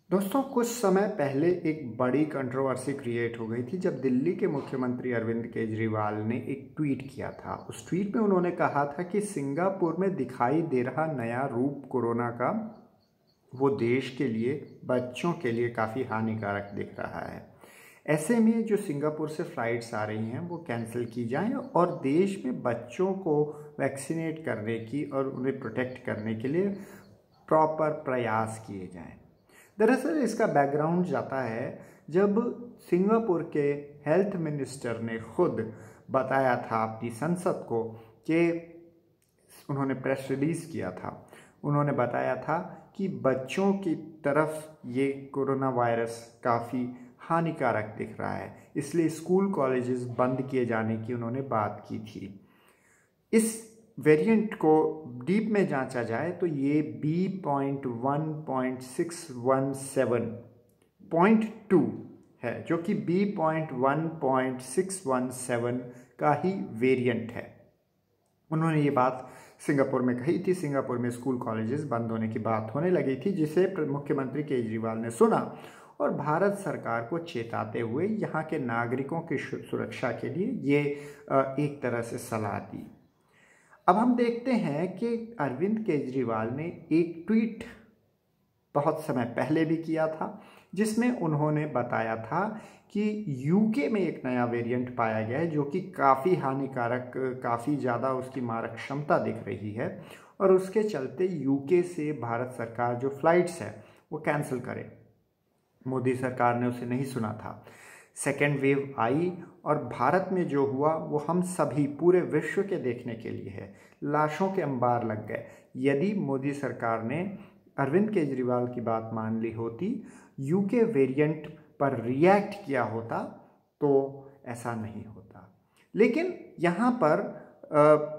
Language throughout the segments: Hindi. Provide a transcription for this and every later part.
दोस्तों, कुछ समय पहले एक बड़ी कंट्रोवर्सी क्रिएट हो गई थी जब दिल्ली के मुख्यमंत्री अरविंद केजरीवाल ने एक ट्वीट किया था। उस ट्वीट में उन्होंने कहा था कि सिंगापुर में दिखाई दे रहा नया रूप कोरोना का वो देश के लिए, बच्चों के लिए काफ़ी हानिकारक दिख रहा है। ऐसे में जो सिंगापुर से फ़्लाइट्स आ रही हैं वो कैंसिल की जाएं और देश में बच्चों को वैक्सीनेट करने की और उन्हें प्रोटेक्ट करने के लिए प्रॉपर प्रयास किए जाएं। दरअसल इसका बैकग्राउंड जाता है जब सिंगापुर के हेल्थ मिनिस्टर ने खुद बताया था अपनी संसद को कि उन्होंने प्रेस रिलीज़ किया था, उन्होंने बताया था कि बच्चों की तरफ ये कोरोना वायरस काफ़ी हानिकारक दिख रहा है, इसलिए स्कूल कॉलेजेस बंद किए जाने की उन्होंने बात की थी। इस वेरिएंट को डीप में जांचा जाए तो ये B.1.617.2 है, जो कि B.1.617 का ही वेरिएंट है। उन्होंने ये बात सिंगापुर में कही थी। सिंगापुर में स्कूल कॉलेजेस बंद होने की बात होने लगी थी, जिसे मुख्यमंत्री केजरीवाल ने सुना और भारत सरकार को चेताते हुए यहाँ के नागरिकों की सुरक्षा के लिए ये एक तरह से सलाह दी। अब हम देखते हैं कि अरविंद केजरीवाल ने एक ट्वीट बहुत समय पहले भी किया था, जिसमें उन्होंने बताया था कि यूके में एक नया वेरिएंट पाया गया है जो कि काफ़ी हानिकारक, काफ़ी ज़्यादा उसकी मारक क्षमता दिख रही है और उसके चलते यूके से भारत सरकार जो फ्लाइट्स है वो कैंसिल करे। मोदी सरकार ने उसे नहीं सुना था। सेकेंड वेव आई और भारत में जो हुआ वो हम सभी, पूरे विश्व के देखने के लिए है। लाशों के अंबार लग गए। यदि मोदी सरकार ने अरविंद केजरीवाल की बात मान ली होती, यूके वेरिएंट पर रिएक्ट किया होता, तो ऐसा नहीं होता। लेकिन यहाँ पर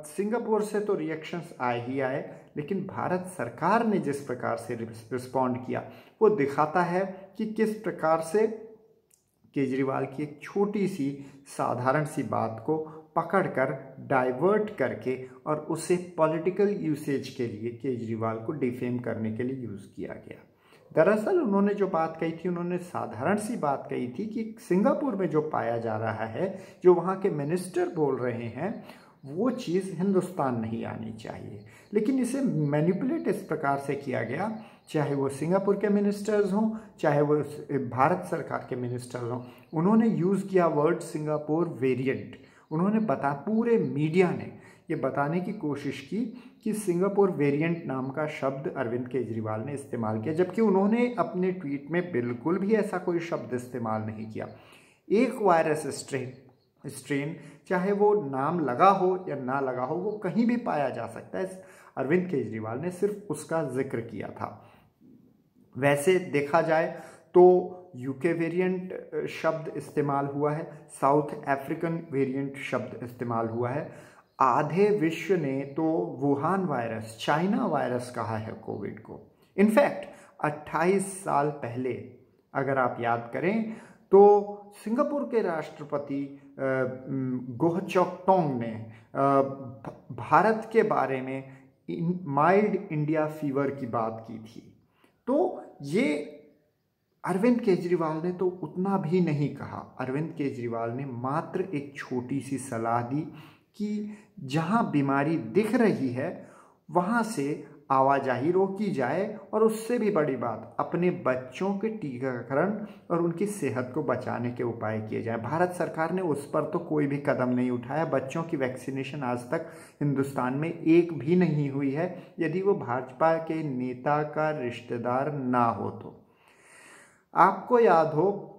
सिंगापुर से तो रिएक्शंस आए ही आए, लेकिन भारत सरकार ने जिस प्रकार से रिस्पॉन्ड किया वो दिखाता है कि किस प्रकार से केजरीवाल की एक छोटी सी साधारण सी बात को पकड़कर डाइवर्ट करके और उसे पॉलिटिकल यूसेज के लिए केजरीवाल को डिफेम करने के लिए यूज़ किया गया। दरअसल उन्होंने जो बात कही थी, उन्होंने साधारण सी बात कही थी कि सिंगापुर में जो पाया जा रहा है, जो वहाँ के मिनिस्टर बोल रहे हैं, वो चीज़ हिंदुस्तान नहीं आनी चाहिए। लेकिन इसे मैनिपुलेट इस प्रकार से किया गया, चाहे वो सिंगापुर के मिनिस्टर्स हों, चाहे वो भारत सरकार के मिनिस्टर्स हों, उन्होंने यूज़ किया वर्ड सिंगापुर वेरिएंट। उन्होंने पूरे मीडिया ने ये बताने की कोशिश की कि सिंगापुर वेरिएंट नाम का शब्द अरविंद केजरीवाल ने इस्तेमाल किया, जबकि उन्होंने अपने ट्वीट में बिल्कुल भी ऐसा कोई शब्द इस्तेमाल नहीं किया। एक वायरस स्ट्रेन चाहे वो नाम लगा हो या ना लगा हो, वो कहीं भी पाया जा सकता है। अरविंद केजरीवाल ने सिर्फ उसका जिक्र किया था। वैसे देखा जाए तो यूके वेरिएंट शब्द इस्तेमाल हुआ है, साउथ अफ्रीकन वेरिएंट शब्द इस्तेमाल हुआ है। आधे विश्व ने तो वुहान वायरस, चाइना वायरस कहा है कोविड को। इनफैक्ट 28 साल पहले अगर आप याद करें तो सिंगापुर के राष्ट्रपति गोह चोक टोंग ने भारत के बारे में माइल्ड इंडिया फीवर की बात की थी। तो ये अरविंद केजरीवाल ने तो उतना भी नहीं कहा। अरविंद केजरीवाल ने मात्र एक छोटी सी सलाह दी कि जहां बीमारी दिख रही है वहां से आवाजाही रोकी जाए, और उससे भी बड़ी बात, अपने बच्चों के टीकाकरण और उनकी सेहत को बचाने के उपाय किए जाए। भारत सरकार ने उस पर तो कोई भी कदम नहीं उठाया। बच्चों की वैक्सीनेशन आज तक हिंदुस्तान में एक भी नहीं हुई है, यदि वो भाजपा के नेता का रिश्तेदार ना हो तो। आपको याद हो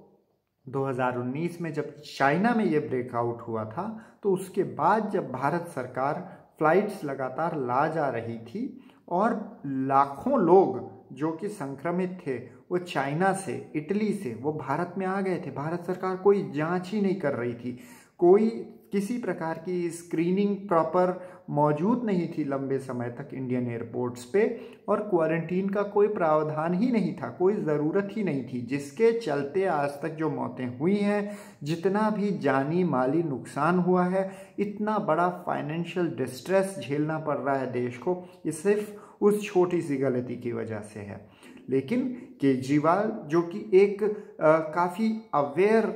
2019 में जब चाइना में ये ब्रेकआउट हुआ था, तो उसके बाद जब भारत सरकार फ्लाइट्स लगातार ला जा रही थी और लाखों लोग जो कि संक्रमित थे वो चाइना से, इटली से, वो भारत में आ गए थे। भारत सरकार कोई जांच ही नहीं कर रही थी, कोई किसी प्रकार की स्क्रीनिंग प्रॉपर मौजूद नहीं थी लंबे समय तक इंडियन एयरपोर्ट्स पे, और क्वारंटीन का कोई प्रावधान ही नहीं था, कोई ज़रूरत ही नहीं थी, जिसके चलते आज तक जो मौतें हुई हैं, जितना भी जानी माली नुकसान हुआ है, इतना बड़ा फाइनेंशियल डिस्ट्रेस झेलना पड़ रहा है देश को, ये सिर्फ उस छोटी सी गलती की वजह से है। लेकिन केजरीवाल जो कि एक काफ़ी अवेयर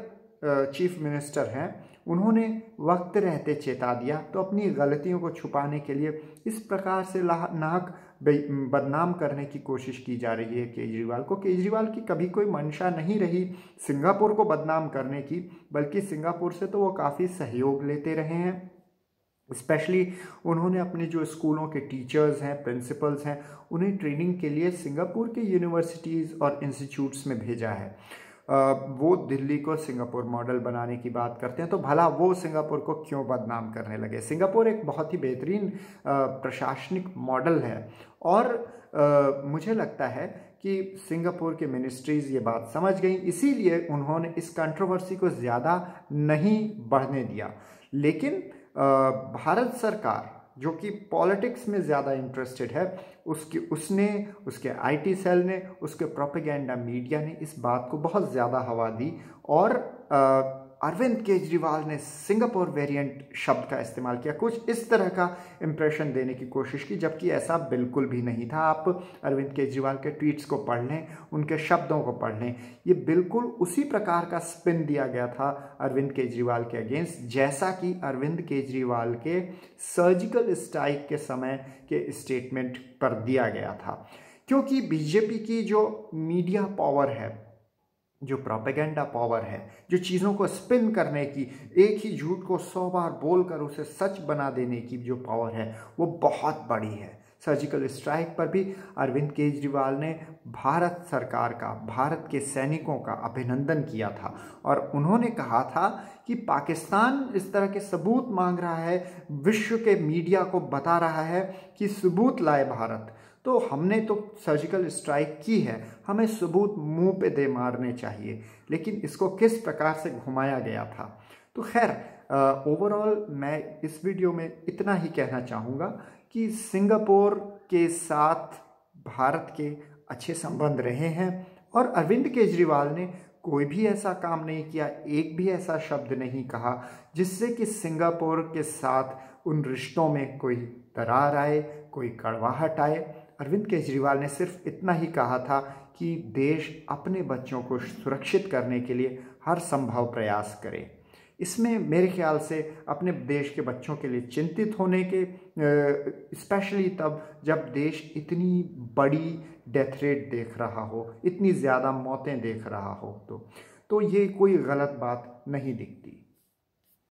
चीफ मिनिस्टर हैं, उन्होंने वक्त रहते चेता दिया। तो अपनी गलतियों को छुपाने के लिए इस प्रकार से नाहक बदनाम करने की कोशिश की जा रही है केजरीवाल को। केजरीवाल की कभी कोई मंशा नहीं रही सिंगापुर को बदनाम करने की, बल्कि सिंगापुर से तो वो काफ़ी सहयोग लेते रहे हैं। स्पेशली उन्होंने अपने जो स्कूलों के टीचर्स हैं, प्रिंसिपल्स हैं, उन्हें ट्रेनिंग के लिए सिंगापुर के यूनिवर्सिटीज़ और इंस्टीट्यूट्स में भेजा है। वो दिल्ली को सिंगापुर मॉडल बनाने की बात करते हैं, तो भला वो सिंगापुर को क्यों बदनाम करने लगे। सिंगापुर एक बहुत ही बेहतरीन प्रशासनिक मॉडल है और मुझे लगता है कि सिंगापुर के मिनिस्ट्रीज़ ये बात समझ गई, इसीलिए उन्होंने इस कंट्रोवर्सी को ज़्यादा नहीं बढ़ने दिया। लेकिन भारत सरकार जो कि पॉलिटिक्स में ज़्यादा इंटरेस्टेड है, उसके आईटी सेल ने, उसके प्रोपेगेंडा मीडिया ने इस बात को बहुत ज़्यादा हवा दी और अरविंद केजरीवाल ने सिंगापुर वेरिएंट शब्द का इस्तेमाल किया, कुछ इस तरह का इंप्रेशन देने की कोशिश की, जबकि ऐसा बिल्कुल भी नहीं था। आप अरविंद केजरीवाल के ट्वीट्स को पढ़ लें, उनके शब्दों को पढ़ लें, ये बिल्कुल उसी प्रकार का स्पिन दिया गया था अरविंद केजरीवाल के अगेंस्ट, जैसा कि अरविंद केजरीवाल के सर्जिकल स्ट्राइक के समय के स्टेटमेंट पर दिया गया था। क्योंकि बीजेपी की जो मीडिया पावर है, जो प्रोपेगेंडा पावर है, जो चीज़ों को स्पिन करने की, एक ही झूठ को 100 बार बोलकर उसे सच बना देने की जो पावर है, वो बहुत बड़ी है। सर्जिकल स्ट्राइक पर भी अरविंद केजरीवाल ने भारत सरकार का, भारत के सैनिकों का अभिनंदन किया था और उन्होंने कहा था कि पाकिस्तान इस तरह के सबूत मांग रहा है, विश्व के मीडिया को बता रहा है कि सबूत लाए भारत, तो हमने तो सर्जिकल स्ट्राइक की है, हमें सबूत मुंह पे दे मारने चाहिए। लेकिन इसको किस प्रकार से घुमाया गया था। तो खैर ओवरऑल मैं इस वीडियो में इतना ही कहना चाहूँगा कि सिंगापुर के साथ भारत के अच्छे संबंध रहे हैं और अरविंद केजरीवाल ने कोई भी ऐसा काम नहीं किया, एक भी ऐसा शब्द नहीं कहा जिससे कि सिंगापुर के साथ उन रिश्तों में कोई दरार आए, कोई कड़वाहट आए। अरविंद केजरीवाल ने सिर्फ इतना ही कहा था कि देश अपने बच्चों को सुरक्षित करने के लिए हर संभव प्रयास करे। इसमें मेरे ख्याल से अपने देश के बच्चों के लिए चिंतित होने के, स्पेशली तब जब देश इतनी बड़ी डेथ रेट देख रहा हो, इतनी ज़्यादा मौतें देख रहा हो, तो ये कोई गलत बात नहीं दिखती।